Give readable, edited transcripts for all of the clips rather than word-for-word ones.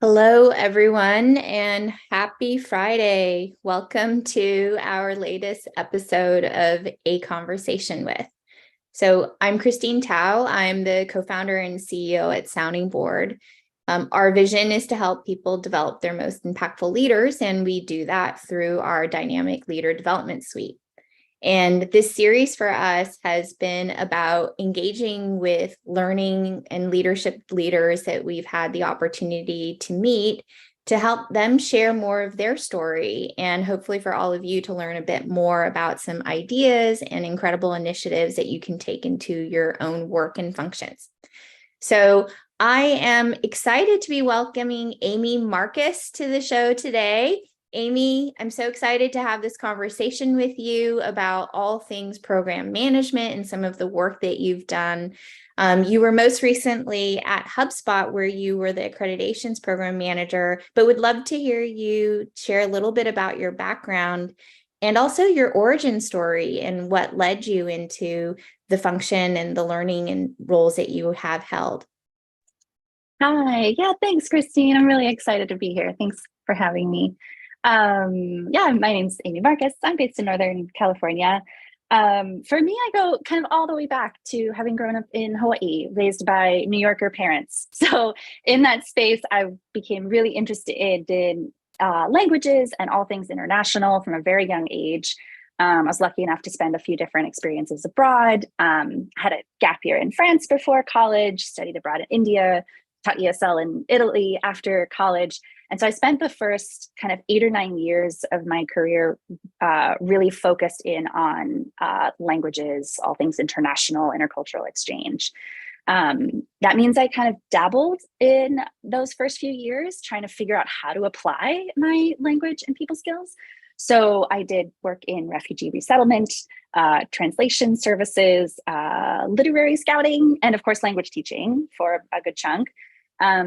Hello, everyone, and happy Friday. Welcome to our latest episode of A Conversation With. So, I'm Christine Tao. I'm the co founder and CEO at Sounding Board. Our vision is to help people develop their most impactful leaders, and we do that through our dynamic leader development suite. And this series for us has been about engaging with learning and leadership leaders that we've had the opportunity to meet to help them share more of their story and hopefully for all of you to learn a bit more about some ideas and incredible initiatives that you can take into your own work and functions. So I am excited to be welcoming Amy Marcus to the show today. Amy, I'm so excited to have this conversation with you about all things program management and some of the work that you've done. You were most recently at HubSpot, where you were the accreditations program manager, but would love to hear you share a little bit about your background and also your origin story and what led you into the function and the learning and roles that you have held. Hi. Yeah, thanks, Christine. I'm really excited to be here. Thanks for having me. My name's Amy Marcus. I'm based in Northern California. For me, I go kind of all the way back to having grown up in Hawaii, raised by New Yorker parents. So in that space, I became really interested in languages and all things international from a very young age. I was lucky enough to spend a few different experiences abroad. Had a gap year in France before college, studied abroad in India, taught ESL in Italy after college. And so I spent the first kind of 8 or 9 years of my career really focused in on languages, all things international, intercultural exchange. That means I kind of dabbled in those first few years, trying to figure out how to apply my language and people skills. So I did work in refugee resettlement, translation services, literary scouting, and of course, language teaching for a good chunk.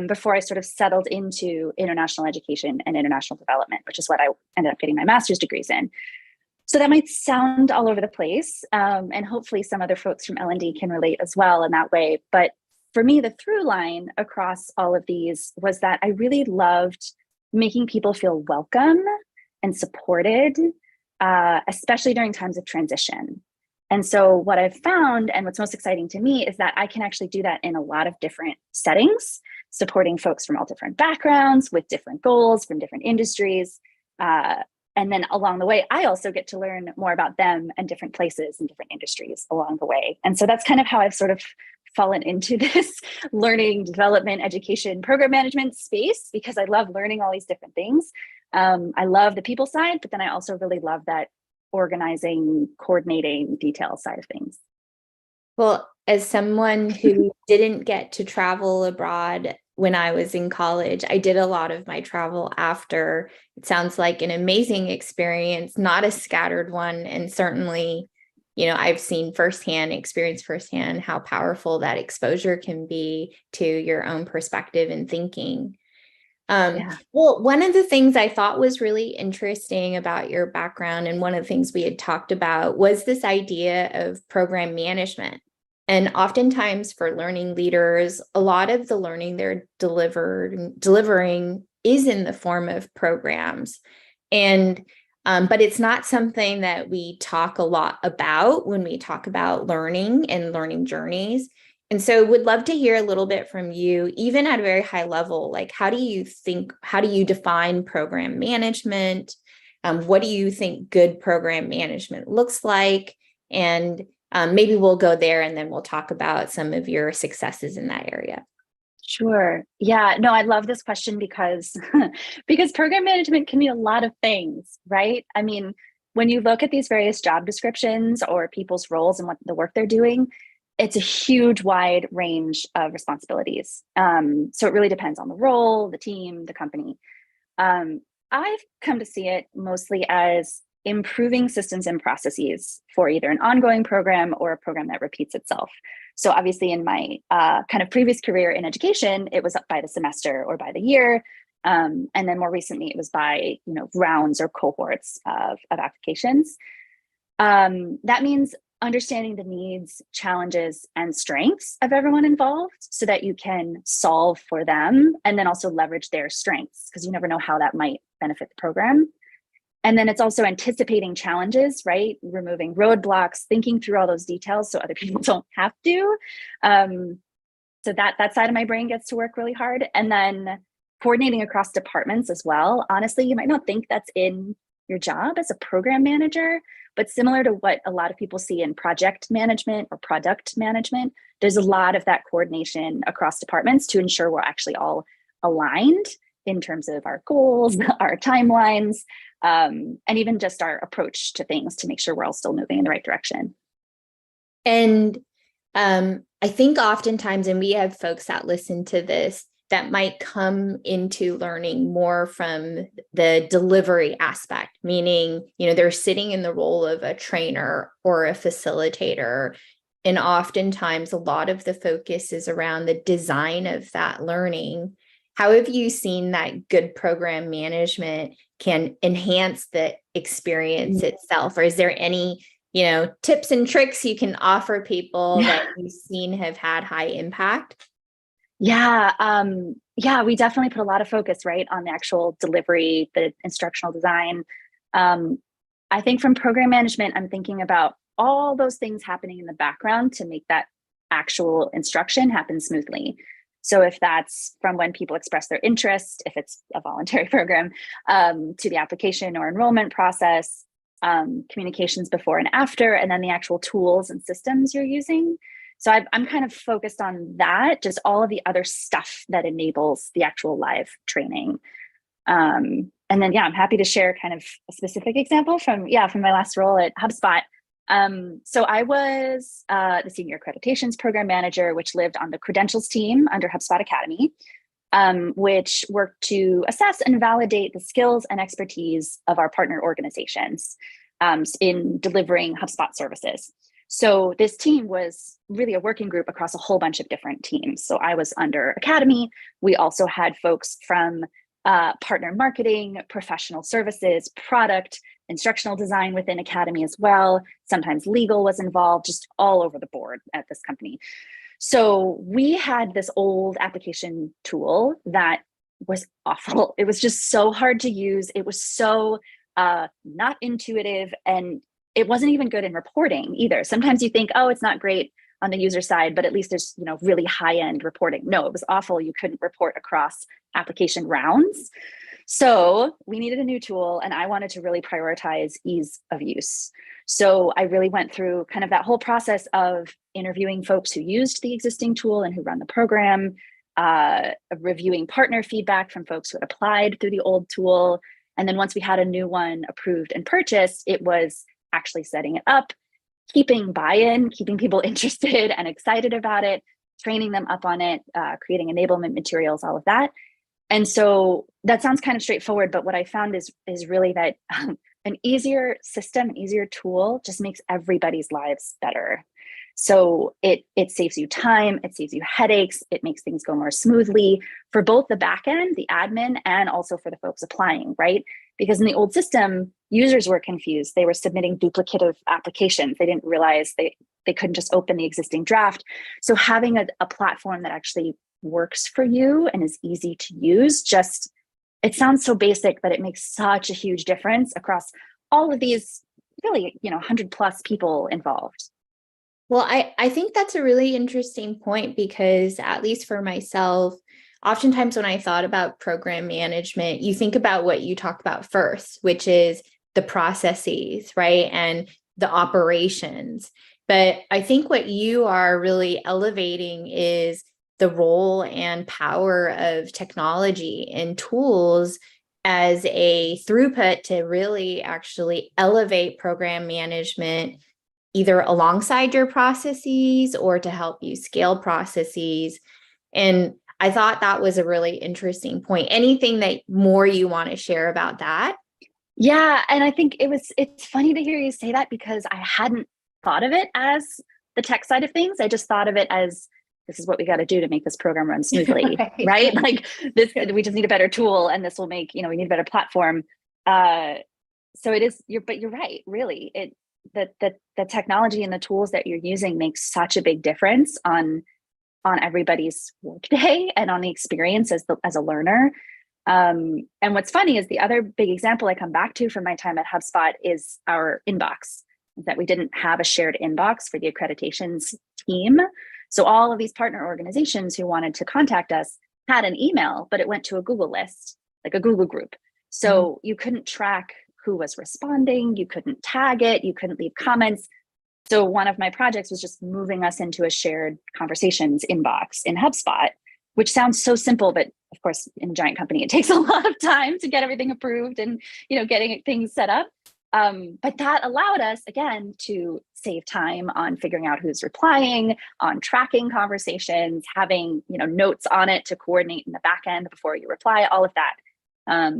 Before I sort of settled into international education and international development, which is what I ended up getting my master's degrees in. So that might sound all over the place, and hopefully some other folks from L&D can relate as well in that way. But for me, the through line across all of these was that I really loved making people feel welcome and supported, especially during times of transition. And so what I've found and what's most exciting to me is that I can actually do that in a lot of different settings, supporting folks from all different backgrounds with different goals from different industries. And then along the way, I also get to learn more about them and different places and different industries along the way. And so that's kind of how I've sort of fallen into this learning, development, education, program management space, because I love learning all these different things. I love the people side, but then I also really love that organizing, coordinating, detail side of things. Well, as someone who didn't get to travel abroad when I was in college, I did a lot of my travel after. It sounds like an amazing experience, not a scattered one. And certainly, I've seen experienced firsthand how powerful that exposure can be to your own perspective and thinking. Yeah. Well, one of the things I thought was really interesting about your background, and one of the things we had talked about, was this idea of program management. And oftentimes for learning leaders, a lot of the learning they're delivering is in the form of programs. And but it's not something that we talk a lot about when we talk about learning and learning journeys. And so would love to hear a little bit from you, even at a very high level, like how do you define program management? What do you think good program management looks like? And maybe we'll go there and then we'll talk about some of your successes in that area. Sure. Yeah, no, I love this question because because program management can mean a lot of things, right? I mean, when you look at these various job descriptions or people's roles and what the work they're doing, it's a huge wide range of responsibilities. So it really depends on the role, the team, the company. Um, I've come to see it mostly as improving systems and processes for either an ongoing program or a program that repeats itself. So obviously in my kind of previous career in education, it was up by the semester or by the year. And then more recently, it was by rounds or cohorts of applications. That means understanding the needs, challenges, and strengths of everyone involved so that you can solve for them and then also leverage their strengths, because you never know how that might benefit the program. And then it's also anticipating challenges, right? Removing roadblocks, thinking through all those details so other people don't have to. So that side of my brain gets to work really hard. And then coordinating across departments as well. Honestly, you might not think that's in your job as a program manager, but similar to what a lot of people see in project management or product management, there's a lot of that coordination across departments to ensure we're actually all aligned in terms of our goals, our timelines, and even just our approach to things to make sure we're all still moving in the right direction. And I think oftentimes, and we have folks that listen to this that might come into learning more from the delivery aspect, meaning, they're sitting in the role of a trainer or a facilitator. And oftentimes a lot of the focus is around the design of that learning. How have you seen that good program management can enhance the experience itself? Or is there any, tips and tricks you can offer people that you've seen have had high impact? Yeah, we definitely put a lot of focus, right, on the actual delivery, the instructional design. I think from program management, I'm thinking about all those things happening in the background to make that actual instruction happen smoothly. So if that's from when people express their interest, if it's a voluntary program, to the application or enrollment process, communications before and after, and then the actual tools and systems you're using. So I'm kind of focused on that, just all of the other stuff that enables the actual live training. And then, I'm happy to share kind of a specific example from my last role at HubSpot. So I was the senior accreditations program manager, which lived on the credentials team under HubSpot Academy, which worked to assess and validate the skills and expertise of our partner organizations in delivering HubSpot services. So this team was really a working group across a whole bunch of different teams. So I was under Academy. We also had folks from partner marketing, professional services, product, instructional design within Academy as well. Sometimes legal was involved, just all over the board at this company. So we had this old application tool that was awful. It was just so hard to use. It was so not intuitive, and it wasn't even good in reporting either. Sometimes you think, oh, it's not great on the user side, but at least there's really high-end reporting. No, it was awful. You couldn't report across application rounds. So we needed a new tool, and I wanted to really prioritize ease of use. So I really went through kind of that whole process of interviewing folks who used the existing tool and who run the program, reviewing partner feedback from folks who had applied through the old tool. And then once we had a new one approved and purchased, it was actually setting it up, keeping buy-in, keeping people interested and excited about it, training them up on it, creating enablement materials, all of that. And so that sounds kind of straightforward, but what I found is really that an easier system, an easier tool just makes everybody's lives better. So it saves you time, it saves you headaches, it makes things go more smoothly for both the back end, the admin, and also for the folks applying, right? Because in the old system, users were confused. They were submitting duplicative applications. They didn't realize they couldn't just open the existing draft. So having a platform that actually works for you and is easy to use, it sounds so basic, but it makes such a huge difference across all of these really, 100 plus people involved. Well, I think that's a really interesting point, because at least for myself, oftentimes when I thought about program management, you think about what you talked about first, which is the processes, right? And the operations. But I think what you are really elevating is the role and power of technology and tools as a throughput to really actually elevate program management, either alongside your processes or to help you scale processes. And I thought that was a really interesting point. Anything that more you want to share about that? Yeah, and I think it's funny to hear you say that, because I hadn't thought of it as the tech side of things. I just thought of it as, this is what we got to do to make this program run smoothly, right? Like this, we just need a better tool, and this will make, we need a better platform. So it is, but you're right, really. the technology and the tools that you're using make such a big difference on everybody's workday and on the experience as a learner. And what's funny is the other big example I come back to from my time at HubSpot is our inbox, that we didn't have a shared inbox for the accreditations team. So all of these partner organizations who wanted to contact us had an email, but it went to a Google list, like a Google group. So you couldn't track who was responding, you couldn't tag it, you couldn't leave comments. So one of my projects was just moving us into a shared conversations inbox in HubSpot, which sounds so simple, but of course, in a giant company, it takes a lot of time to get everything approved and getting things set up. But that allowed us, again, to save time on figuring out who's replying, on tracking conversations, having notes on it to coordinate in the back end before you reply, all of that.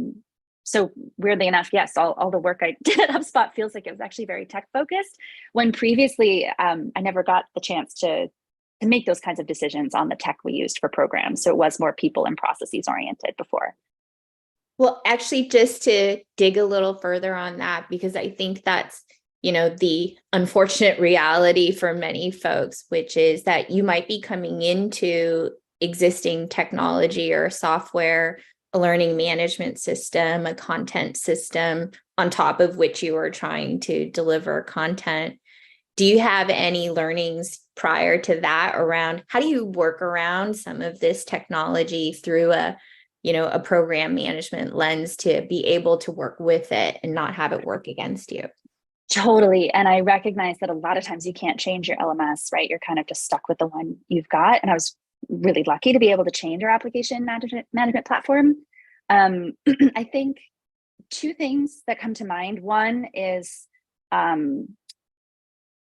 So weirdly enough, yes, all the work I did at HubSpot feels like it was actually very tech focused, when previously I never got the chance to make those kinds of decisions on the tech we used for programs. So it was more people and processes oriented before. Well, actually, just to dig a little further on that, because I think that's, the unfortunate reality for many folks, which is that you might be coming into existing technology or software, a learning management system, a content system, on top of which you are trying to deliver content. Do you have any learnings prior to that around how do you work around some of this technology through a program management lens to be able to work with it and not have it work against you? Totally. And I recognize that a lot of times you can't change your LMS, right? You're kind of just stuck with the one you've got. And I was really lucky to be able to change our application management platform. I think two things that come to mind. One is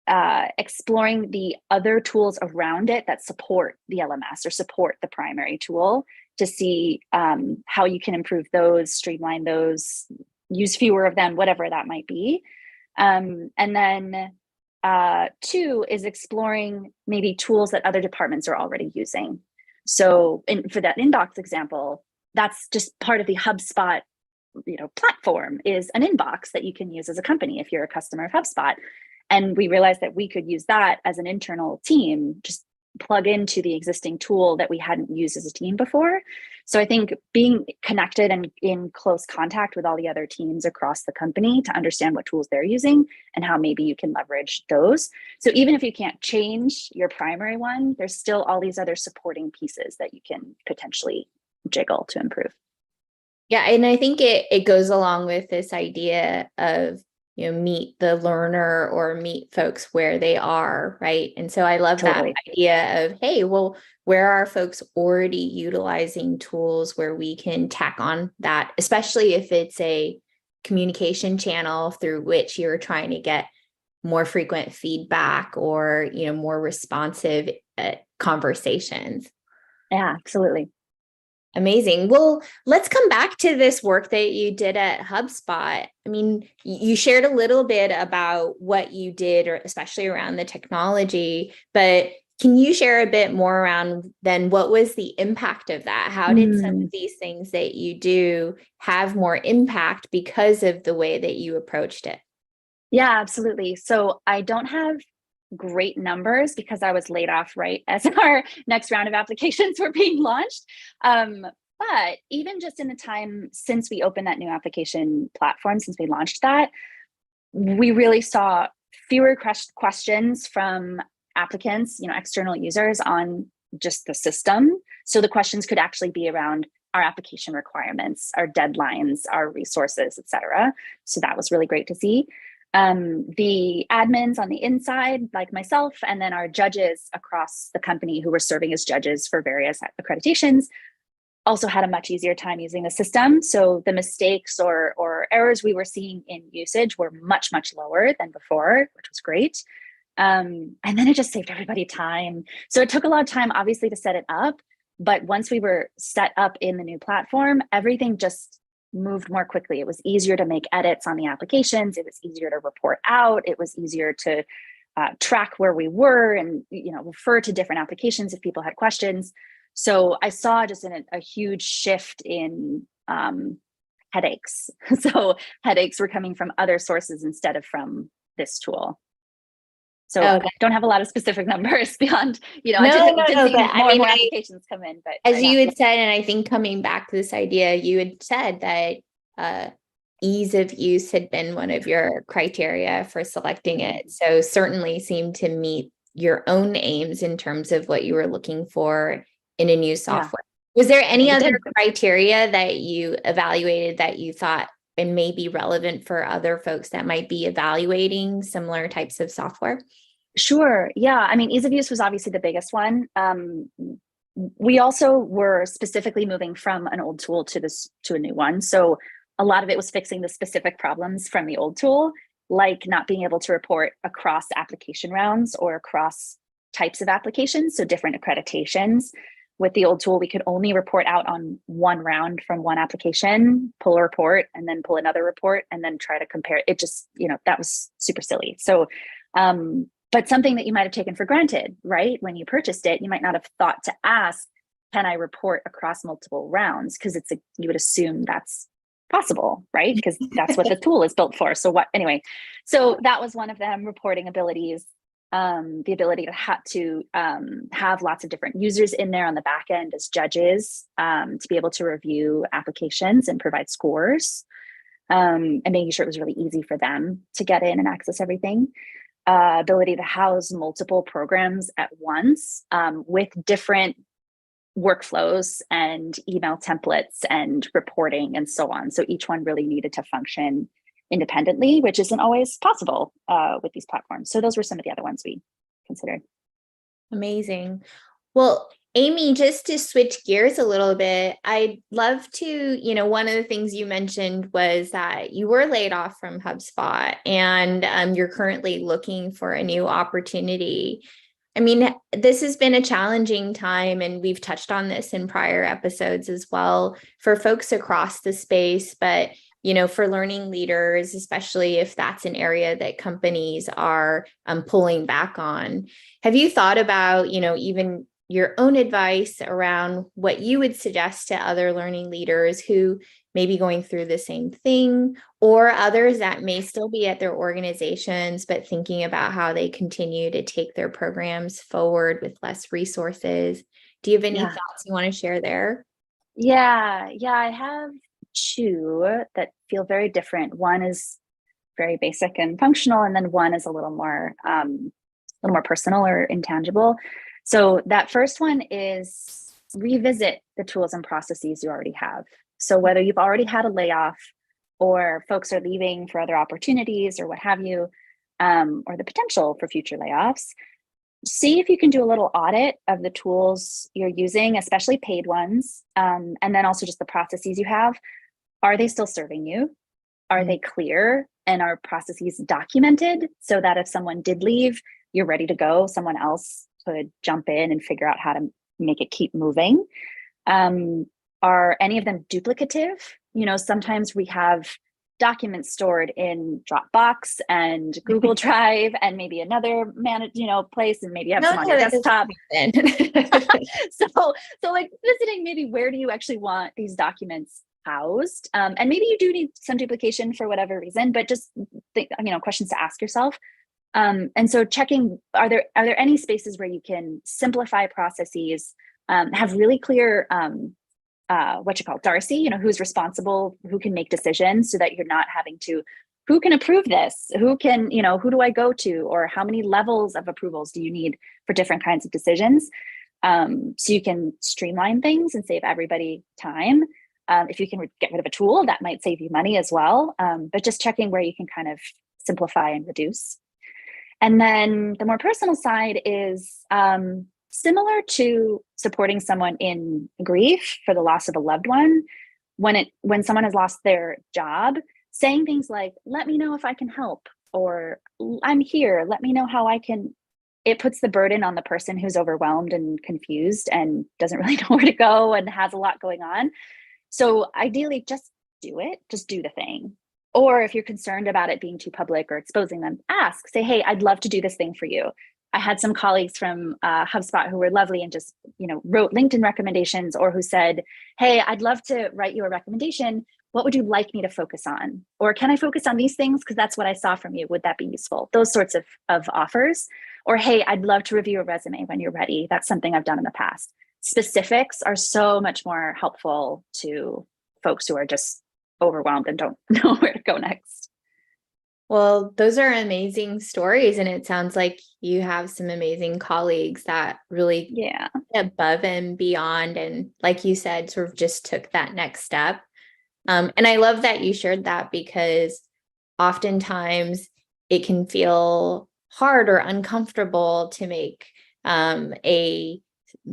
exploring the other tools around it that support the LMS or support the primary tool, to see how you can improve those, streamline those, use fewer of them, whatever that might be. And then two is exploring maybe tools that other departments are already using. So for that inbox example, that's just part of the HubSpot platform, is an inbox that you can use as a company if you're a customer of HubSpot. And we realized that we could use that as an internal team, just plug into the existing tool that we hadn't used as a team before. So I think being connected and in close contact with all the other teams across the company to understand what tools they're using and how maybe you can leverage those. So even if you can't change your primary one, there's still all these other supporting pieces that you can potentially jiggle to improve. Yeah, and I think it goes along with this idea of meet the learner or meet folks where they are, right? And so I love Totally. that idea of, hey, well, where are folks already utilizing tools where we can tack on that, especially if it's a communication channel through which you're trying to get more frequent feedback or more responsive conversations. Yeah, absolutely. Amazing. Well, let's come back to this work that you did at HubSpot. I mean, you shared a little bit about what you did, or especially around the technology, but can you share a bit more around then what was the impact of that? How did some of these things that you do have more impact because of the way that you approached it? Yeah, absolutely. So I don't have great numbers because I was laid off right as our next round of applications were being launched. But even just in the time since we opened that new application platform, since we launched that, we really saw fewer questions from applicants, external users on just the system. So the questions could actually be around our application requirements, our deadlines, our resources, et cetera. So that was really great to see. The admins on the inside, like myself, and then our judges across the company who were serving as judges for various accreditations, also had a much easier time using the system. So the mistakes or errors we were seeing in usage were much, much lower than before, which was great. And then it just saved everybody time. So it took a lot of time, obviously, to set it up. But once we were set up in the new platform, everything just moved more quickly. It was easier to make edits on the applications. It was easier to report out. It was easier to track where we were and refer to different applications if people had questions. So I saw just a huge shift in headaches. So headaches were coming from other sources instead of from this tool. So Oh, I don't have a lot of specific numbers beyond, I no, did no, see no. But I more and mean, more applications come in, but as yeah. you had said, and I think coming back to this idea, you had said that ease of use had been one of your criteria for selecting it. So certainly seemed to meet your own aims in terms of what you were looking for in a new software. Was there any other criteria that you evaluated that you thought and may be relevant for other folks that might be evaluating similar types of software? Sure. Yeah. I mean, ease of use was obviously the biggest one. We also were specifically moving from an old tool to a new one. So a lot of it was fixing the specific problems from the old tool, like not being able to report across application rounds or across types of applications, so different accreditations. With the old tool, we could only report out on one round from one application, pull a report, and then pull another report, and then try to compare. It just, that was super silly. So, but something that you might have taken for granted, right? When you purchased it, you might not have thought to ask, can I report across multiple rounds? Because you would assume that's possible, right? Because that's what the tool is built for. So that was one of them, reporting abilities. The ability to have lots of different users in there on the back end as judges, to be able to review applications and provide scores, and making sure it was really easy for them to get in and access everything. Ability to house multiple programs at once, with different workflows and email templates and reporting and so on. So each one really needed to function independently, which isn't always possible with these platforms. So those were some of the other ones we considered. Amazing. Well, Amy, just to switch gears a little bit, I'd love to, one of the things you mentioned was that you were laid off from HubSpot and you're currently looking for a new opportunity. I mean, this has been a challenging time, and we've touched on this in prior episodes as well for folks across the space, but for learning leaders, especially if that's an area that companies are pulling back on. Have you thought about, even your own advice around what you would suggest to other learning leaders who may be going through the same thing, or others that may still be at their organizations, but thinking about how they continue to take their programs forward with less resources? Do you have any thoughts you want to share there? Yeah, I have two that feel very different. One is very basic and functional, and then one is a little more personal or intangible. So that first one is revisit the tools and processes you already have. So whether you've already had a layoff or folks are leaving for other opportunities or what have you, or the potential for future layoffs, see if you can do a little audit of the tools you're using, especially paid ones, and then also just the processes you have. Are they still serving you? Are they clear? And are processes documented so that if someone did leave, you're ready to go, someone else could jump in and figure out how to make it keep moving? Are any of them duplicative? Sometimes we have documents stored in Dropbox and Google Drive and maybe another place, and maybe you have some on your desktop. So like visiting, maybe where do you actually want these documents housed? And maybe you do need some duplication for whatever reason, but just think, questions to ask yourself. And so checking, are there any spaces where you can simplify processes, have really clear Darcy, who's responsible, who can make decisions, so that you're not having to, who can approve this? Who do I go to? Or how many levels of approvals do you need for different kinds of decisions? So you can streamline things and save everybody time. If you can get rid of a tool, that might save you money as well. But just checking where you can kind of simplify and reduce. And then the more personal side is similar to supporting someone in grief for the loss of a loved one. When someone has lost their job, saying things like, let me know if I can help, or I'm here, let me know how I can. It puts the burden on the person who's overwhelmed and confused and doesn't really know where to go and has a lot going on. So ideally, just do it, just do the thing. Or if you're concerned about it being too public or exposing them, say, hey, I'd love to do this thing for you. I had some colleagues from HubSpot who were lovely and just, wrote LinkedIn recommendations, or who said, hey, I'd love to write you a recommendation. what would you like me to focus on? Or can I focus on these things? Because that's what I saw from you. Would that be useful? Those sorts of offers. Or, hey, I'd love to review a resume when you're ready. That's something I've done in the past. Specifics are so much more helpful to folks who are just overwhelmed and don't know where to go next. Well, those are amazing stories. And it sounds like you have some amazing colleagues that really above and beyond. And like you said, sort of just took that next step. And I love that you shared that, because oftentimes it can feel hard or uncomfortable to make a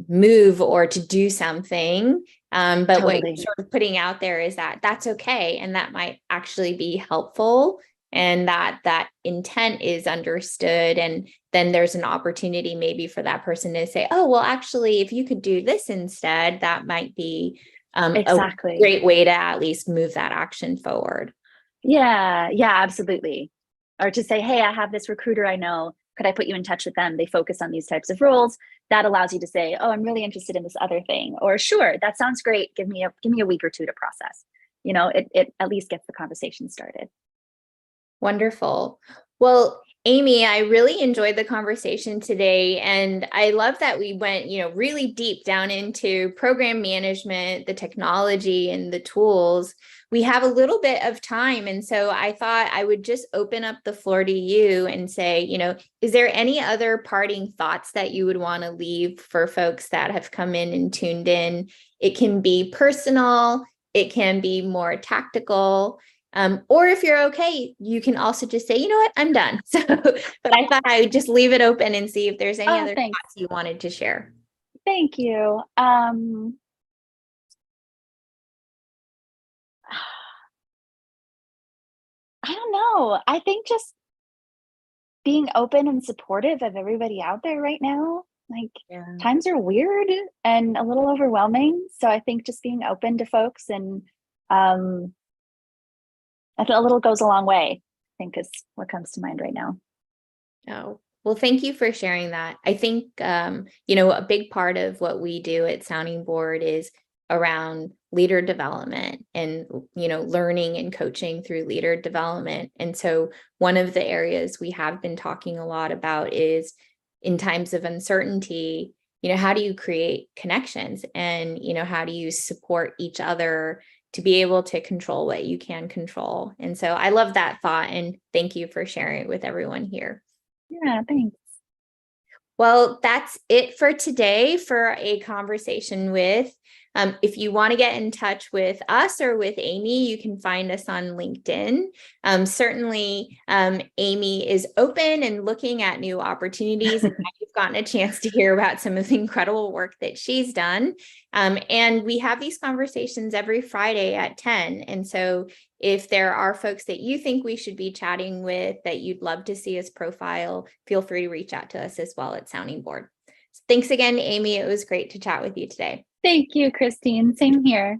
move or to do something. But Totally. what you're sort of putting out there is that that's okay. And that might actually be helpful, and that intent is understood. And then there's an opportunity maybe for that person to say, oh, well, actually, if you could do this instead, that might be exactly a great way to at least move that action forward. Yeah, absolutely. Or to say, hey, I have this recruiter I know. Could I put you in touch with them? They focus on these types of roles. That allows you to say, oh, I'm really interested in this other thing. Or sure, that sounds great. Give me a week or two to process. It at least gets the conversation started. Wonderful. Well, Amy, I really enjoyed the conversation today. And I love that we went, really deep down into program management, the technology and the tools. We have a little bit of time. And so I thought I would just open up the floor to you and say, is there any other parting thoughts that you would want to leave for folks that have come in and tuned in? It can be personal, it can be more tactical. Or if you're okay, you can also just say, you know what, I'm done. So, but I thought I would just leave it open and see if there's any other thoughts you wanted to share. Thank you. I don't know. I think just being open and supportive of everybody out there right now. Times are weird and a little overwhelming. So I think just being open to folks and I feel a little goes a long way, I think, is what comes to mind right now. Oh, well, thank you for sharing that. I think, a big part of what we do at Sounding Board is around leader development and, learning and coaching through leader development. And so one of the areas we have been talking a lot about is in times of uncertainty, how do you create connections and, how do you support each other to be able to control what you can control. And so I love that thought, and thank you for sharing it with everyone here. Yeah, thanks. Well, that's it for today for a conversation with. If you want to get in touch with us or with Amy, you can find us on LinkedIn. Certainly, Amy is open and looking at new opportunities, and you've gotten a chance to hear about some of the incredible work that she's done. And we have these conversations every Friday at 10. And so if there are folks that you think we should be chatting with that you'd love to see us profile, feel free to reach out to us as well at Sounding Board. So thanks again, Amy. It was great to chat with you today. Thank you, Christine. Same here.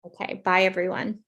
Okay. Bye, everyone.